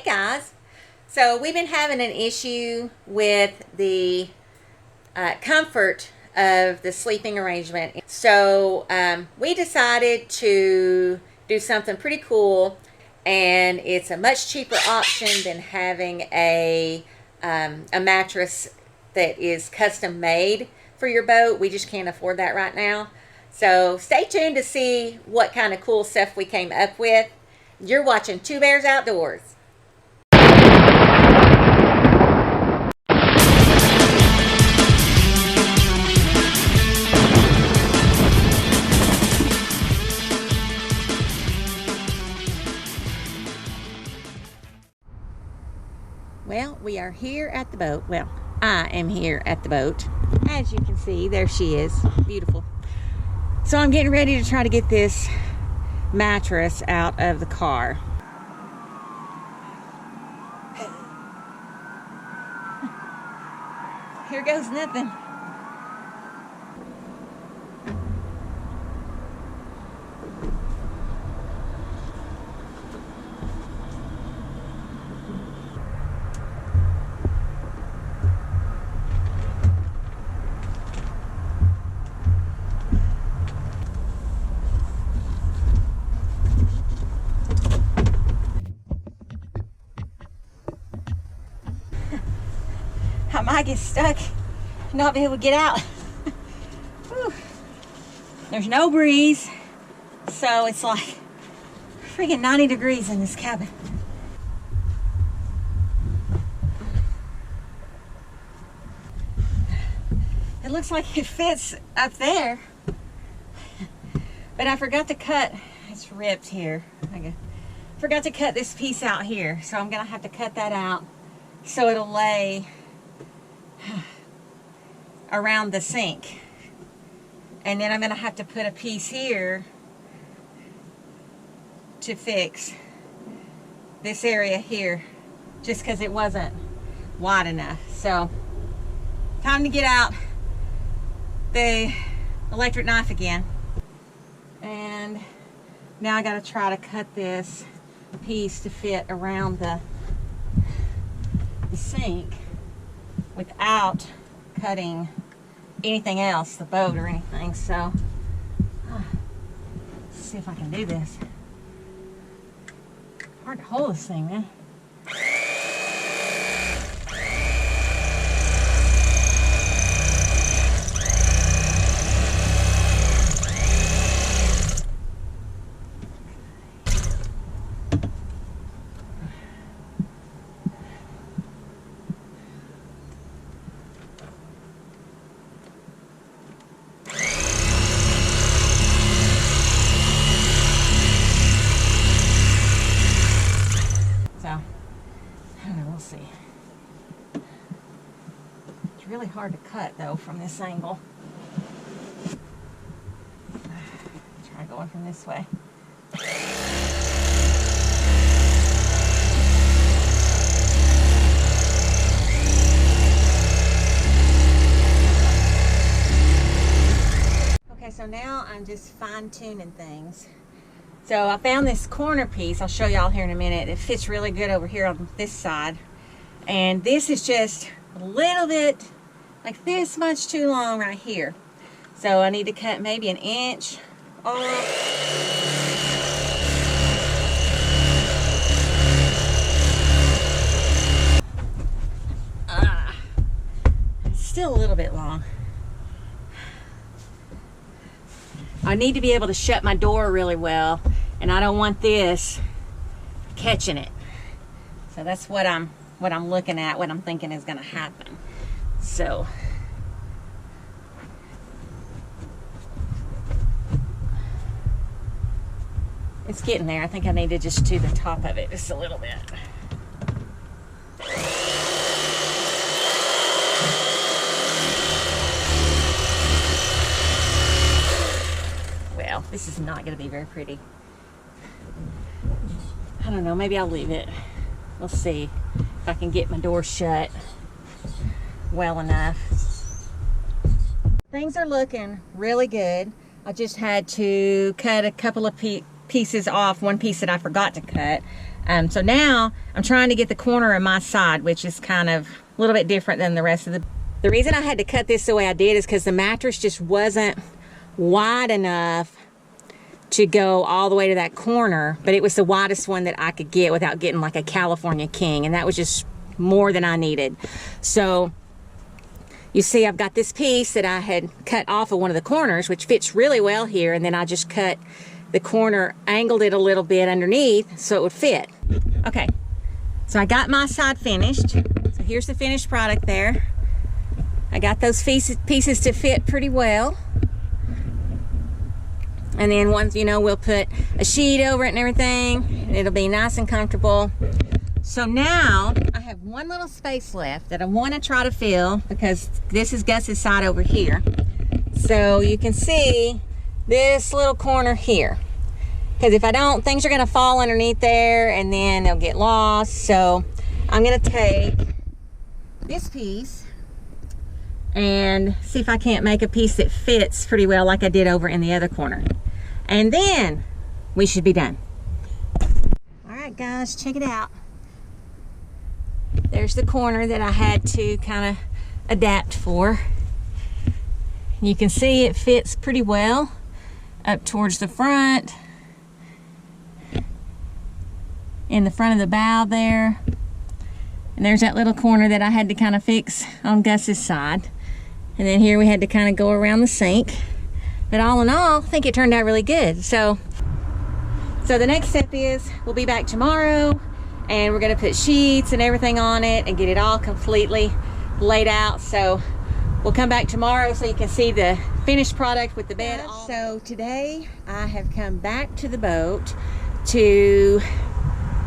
guys, so we've been having an issue with the comfort of the sleeping arrangement. So we decided to do something pretty cool, and it's a much cheaper option than having a mattress that is custom made for your boat. We just can't afford that right now. So stay tuned to see what kind of cool stuff we came up with. You're watching Two Bears Outdoors. Well, we are here at the boat. Well, I am here at the boat. As you can see, there she is. Beautiful. So I'm getting ready to try to get this mattress out of the car. Here goes nothing. I might get stuck and not be able to get out. There's no breeze, so it's like freaking 90 degrees in this cabin. It looks like it fits up there, but I forgot to cut. It's ripped here. I forgot to cut this piece out here, so I'm gonna have to cut that out so it'll lay around the sink, and then I'm gonna have to put a piece here to fix this area here, just because it wasn't wide enough. So time to get out the electric knife again, and now I gotta try to cut this piece to fit around the sink without cutting anything else, the boat or anything. So let's see if I can do this. Hard to hold this thing, man. Really hard to cut though from this angle. Try going from this way. Okay, so now I'm just fine-tuning things. So I found this corner piece. I'll show y'all here in a minute. It fits really good over here on this side, and this is just a little bit like this much too long right here. So I need to cut maybe 1 inch off. It's still a little bit long. I need to be able to shut my door really well, and I don't want this catching it. So that's what I'm looking at, what I'm thinking is going to happen. So it's getting there. I think I need to just do the top of it just a little bit. Well, this is not going to be very pretty. I don't know, maybe I'll leave it. We'll see if I can get my door shut well enough. Things are looking really good. I just had to cut a couple of pieces off, one piece that I forgot to cut. So now I'm trying to get the corner of my side, which is kind of a little bit different than the rest of the reason I had to cut this the way I did is because the mattress just wasn't wide enough to go all the way to that corner, but it was the widest one that I could get without getting like a California king, and that was just more than I needed. So you see I've got this piece that I had cut off of one of the corners, which fits really well here, and then I just cut the corner, angled it a little bit underneath so it would fit. Okay, so I got my side finished. So here's the finished product there. I got those pieces to fit pretty well. And then once, you know, we'll put a sheet over it and everything, and it'll be nice and comfortable. So now I have one little space left that I want to try to fill, because this is Gus's side over here. So you can see this little corner here, because if I don't, things are going to fall underneath there and then they'll get lost. So I'm going to take this piece and see if I can't make a piece that fits pretty well like I did over in the other corner. And then we should be done. All right, guys, check it out. There's the corner that I had to kind of adapt for. You can see it fits pretty well up towards the front, in the front of the bow there. And there's that little corner that I had to kind of fix on Gus's side. And then here we had to kind of go around the sink. But all in all, I think it turned out really good. So the next step is we'll be back tomorrow, and we're gonna put sheets and everything on it and get it all completely laid out. So we'll come back tomorrow so you can see the finished product with the bed. So today I have come back to the boat to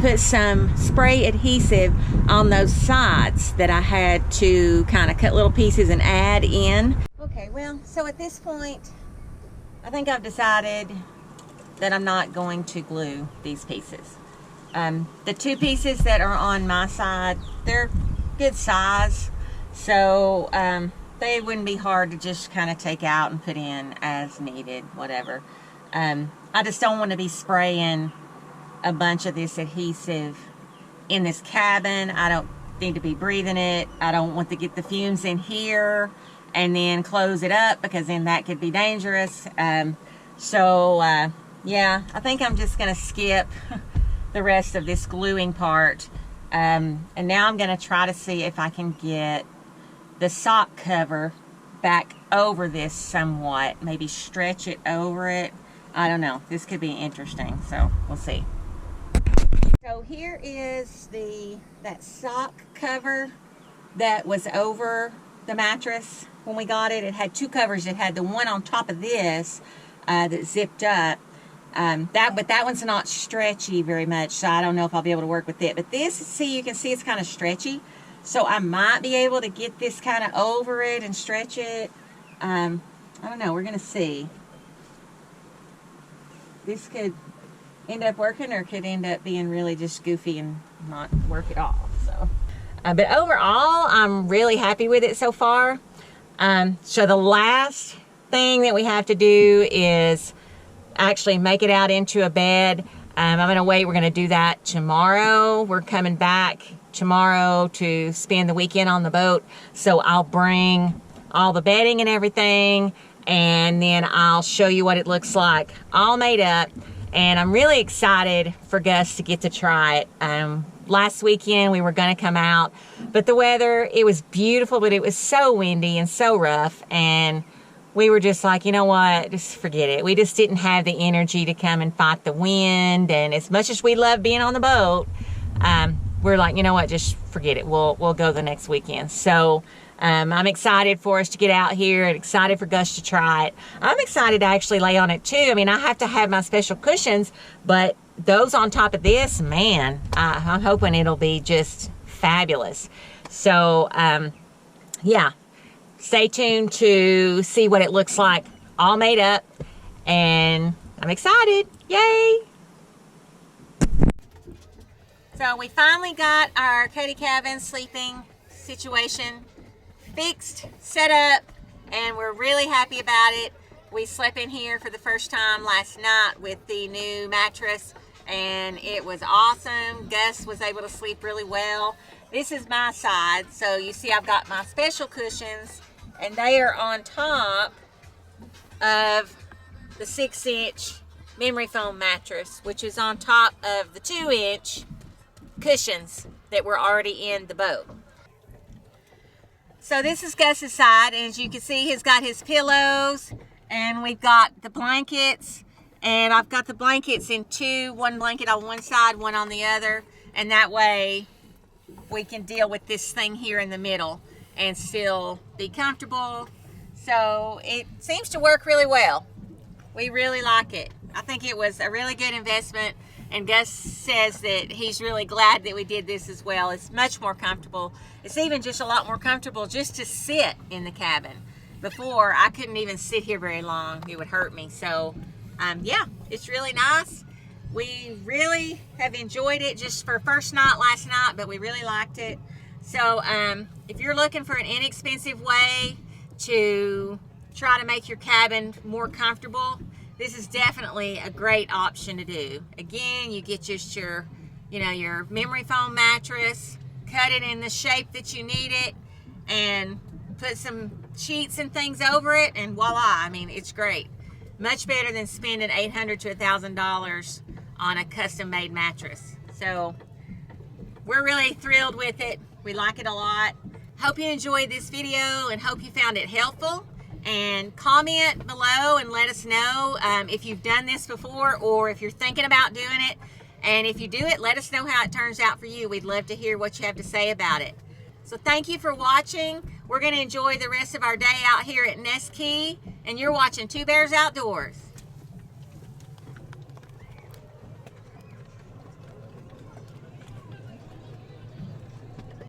put some spray adhesive on those sides that I had to kind of cut little pieces and add in. Okay, well, so at this point, I think I've decided that I'm not going to glue these pieces. The two pieces that are on my side, they're good size, so they wouldn't be hard to just kind of take out and put in as needed, whatever. I just don't want to be spraying a bunch of this adhesive in this cabin. I don't need to be breathing it. I don't want to get the fumes in here and then close it up, because then that could be dangerous. Yeah, I think I'm just gonna skip the rest of this gluing part. And now I'm gonna try to see if I can get the sock cover back over this somewhat, maybe stretch it over it. I don't know, this could be interesting, so we'll see. So here is that sock cover that was over the mattress when we got it. It had two covers. It had the one on top of this that zipped up. But that one's not stretchy very much, so I don't know if I'll be able to work with it. But this, see, you can see it's kind of stretchy, so I might be able to get this kind of over it and stretch it. I don't know, we're gonna see. This could end up working, or could end up being really just goofy and not work at all. So but overall, I'm really happy with it so far. So the last thing that we have to do is actually make it out into a bed. I'm gonna wait. We're gonna do that tomorrow. We're coming back tomorrow to spend the weekend on the boat, so I'll bring all the bedding and everything, and then I'll show you what it looks like all made up. And I'm really excited for Gus to get to try it. Last weekend we were gonna come out, but the weather, it was beautiful, but it was so windy and so rough, and we were just like, you know what, just forget it. We just didn't have the energy to come and fight the wind, and as much as we love being on the boat, we're like, you know what, just forget it. We'll go the next weekend. So I'm excited for us to get out here, and excited for Gus to try it. I'm excited to actually lay on it too. I mean, I have to have my special cushions, but those on top of this, man, I'm hoping it'll be just fabulous. So yeah, stay tuned to see what it looks like all made up, and I'm excited. Yay! So we finally got our Cuddy Cabin sleeping situation fixed, set up, and we're really happy about it. We slept in here for the first time last night with the new mattress, and it was awesome. Gus was able to sleep really well. This is my side, so you see I've got my special cushions, and they are on top of the 6-inch memory foam mattress, which is on top of the 2-inch cushions that were already in the boat. So this is Gus's side, and as you can see, he's got his pillows, and we've got the blankets, and I've got the blankets in two, one blanket on one side, one on the other, and that way we can deal with this thing here in the middle and still be comfortable. So it seems to work really well. We really like it. I think it was a really good investment, and Gus says that he's really glad that we did this as well. It's much more comfortable. It's even just a lot more comfortable just to sit in the cabin. Before, I couldn't even sit here very long. It would hurt me. So yeah, it's really nice. We really have enjoyed it just for first night last night, but we really liked it. So if you're looking for an inexpensive way to try to make your cabin more comfortable, this is definitely a great option to do. Again, you get just your memory foam mattress, cut it in the shape that you need it, and put some sheets and things over it, and voila. I mean, it's great. Much better than spending $800 to $1,000 on a custom-made mattress. So we're really thrilled with it. We like it a lot. Hope you enjoyed this video and hope you found it helpful. And comment below and let us know if you've done this before or if you're thinking about doing it. And if you do it, let us know how it turns out for you. We'd love to hear what you have to say about it. So thank you for watching. We're going to enjoy the rest of our day out here at Nest Key, and you're watching Two Bears Outdoors.